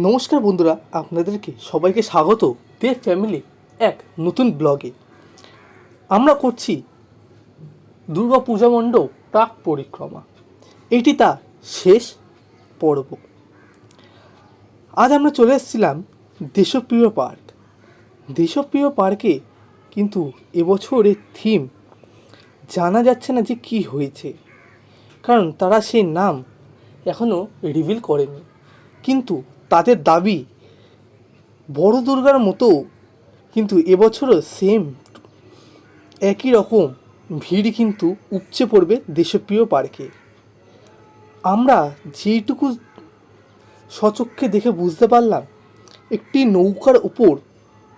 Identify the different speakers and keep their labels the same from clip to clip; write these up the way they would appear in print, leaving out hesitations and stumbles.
Speaker 1: নমস্কার বন্ধুরা, আপনাদেরকে সবাইকে স্বাগত দেব ফ্যামিলি এক নতুন ব্লগে। আমরা করছি দুর্গা পূজা মণ্ডপ প্রাক পরিক্রমা। এটি তার শেষ পর্ব। আজ আমরা চলে এসেছিলাম দেশপ্রিয় পার্ক। দেশপ্রিয় পার্কে কিন্তু এবছরের থিম জানা যাচ্ছে না যে কী হয়েছে, কারণ তারা সেই নাম এখনও রিভিল করেনি। কিন্তু তাদের দাবি বড় দুর্গার মতো কিন্তু এবছরও সেম একই রকম ভিড় কিন্তু উপচে পড়বে দেশপ্রিয় পার্কে। আমরা যেইটুকু স্বচক্ষে দেখে বুঝতে পারলাম, একটি নৌকার উপর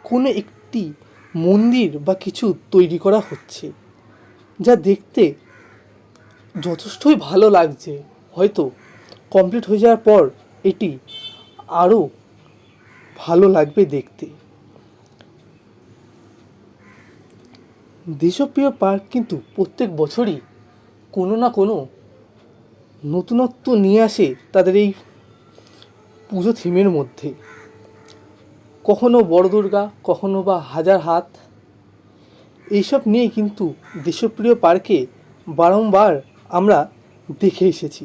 Speaker 1: কোনো একটি মন্দির বা কিছু তৈরি করা হচ্ছে, যা দেখতে যথেষ্টই ভালো লাগছে। হয়তো কমপ্লিট হয়ে যাওয়ার পর এটি আরও ভালো লাগবে দেখতে। দেশপ্রিয় পার্ক কিন্তু প্রত্যেক বছরই কোনো না কোনো নতুনত্ব নিয়ে আসে তাদের এই পুজো থিমের মধ্যে। কখনো বড় দুর্গা, কখনো বা হাজার হাত, এইসব নিয়েই কিন্তু দেশপ্রিয় পার্কে বারংবার আমরা দেখে এসেছি।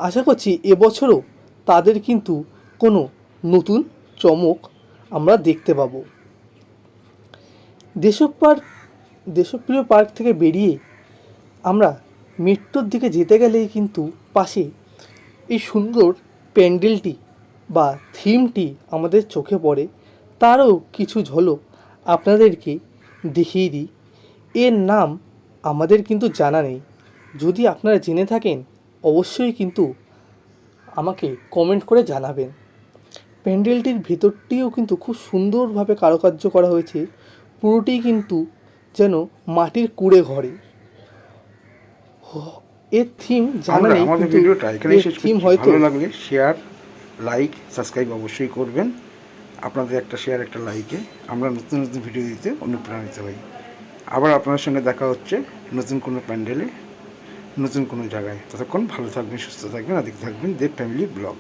Speaker 1: আশা করছি এবছরও তাদের কিন্তু কোনো নতুন চমক আমরা দেখতে পাবো। দেশপ্রিয় পার্ক থেকে বেরিয়ে আমরা মেট্রোর দিকে যেতে গেলেই কিন্তু পাশে এই সুন্দর প্যান্ডেলটি বা থিমটি আমাদের চোখে পড়ে। তারও কিছু ঝলক আপনাদেরকে দেখিয়ে দিই। এর নাম আমাদের কিন্তু জানা নেই। যদি আপনারা জেনে থাকেন অবশ্যই কিন্তু আমাকে কমেন্ট করে জানাবেন। প্যান্ডেলটির ভেতরটিও কিন্তু খুব সুন্দরভাবে কারুকার্য করা হয়েছে। পুরোটি কিন্তু যেন মাটির কুঁড়ে ঘরে। এর থিম জানা নেই,
Speaker 2: আমাদের
Speaker 1: কিন্তু
Speaker 2: ভিডিওটা এখানে শেষ
Speaker 1: থিম
Speaker 2: করছি।
Speaker 1: হয়তো
Speaker 2: ভালো লাগলে শেয়ার, লাইক, সাবস্ক্রাইব অবশ্যই করবেন। আপনাদের একটা শেয়ার, একটা লাইকে আমরা নতুন নতুন ভিডিও দিতে অনুপ্রাণিত হই। আবার আপনাদের সঙ্গে দেখা হচ্ছে নতুন কোনো প্যান্ডেলে, নতুন কোনো জায়গায়। ততক্ষণ ভালো থাকবেন, সুস্থ থাকবেন, আর দেখতে থাকবেন দেব ফ্যামিলি ব্লগ।